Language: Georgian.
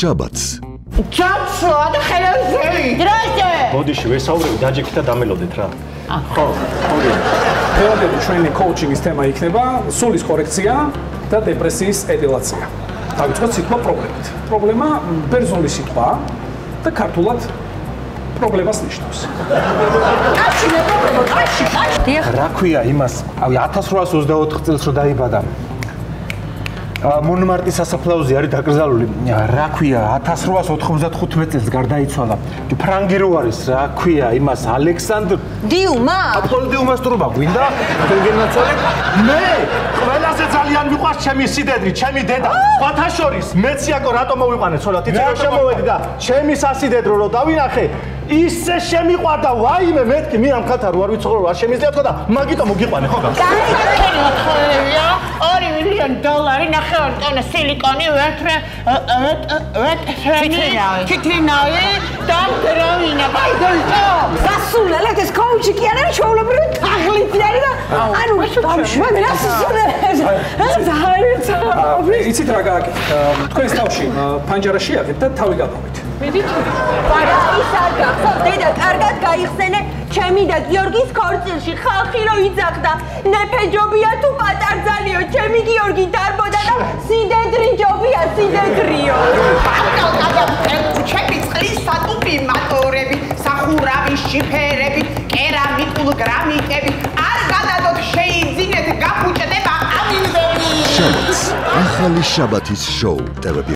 შაბათს. Ჩაცვა და ხელავზელი. დროშე. მოდიში ვესაუბრები დაჯექით და დამელოდეთ რა. ხო, თეორიული ჩვენი კოუჩინგის თემა იქნება სულის კორექცია და დეპრესიის ედილაცია. დავიწყოთ სიტყვა პრობლემით. პრობლემა ბერძნული სიტყვა და ქართულად პრობლემას ნიშნავს. რა ქვია იმას? ავი 1824 წელს რო დაიბადა. მონმარტის სასაფლაოზე არის დაკრძალული. რა ქვია 1895 წელს გარდაიცვალა. ფრანგი რო არის, რა ქვია იმას ალექსანდრ დიუმა? აპოლდიუმას თურობა გვინდა? გენაცვალე? მე ყველაზე ძალიან მიყვარს ჩემი სიდედრი, ჩემი დედა. სხვათა შორის მეციაკო რატო მოვიყვანე ცოლად? იცი რომ შემოვედი და ჩემი სასიდედრო რო დავინახე, ისე შემიყვარდა, ვაიმე მეთქი, მე ამ ხალხთან რო არ ვიცხოვრო, არ შემიძლია თქვა და მაგიტომ მოგიყვანე, ხო? კაი, $2 მილიონი ნახევარ ტონა სილიკონი თითრინავი და გრავინა. გასულელეთ ეს კოუჩი კი არა ჩვეულებრივი თაღლითი არის და ანუ მე იცით რა გააკეთეთ? თქვენს თავში პანჯარა შეაგეთ და თავი გადავით. არა, ის არ გახსოვთ, დედა, კარგად გაიხსენე, ჩემი და გიორგის ქორწილში ხალხი რო იძახდა, ნეფეჯობია თუ პატარძალიო, ჩემი გიორგი დარბოდა და სიდედრი ჯობია, სიდედრიო. ჩემი წყლის სატუფი მატორები, სახურავი შიფერები, კერამიკულ გრამიტები, არ გადადოთ შეიძინეთ, გაფუჭდება ამინდები. შაბათს ახალი შაბათის შოუ.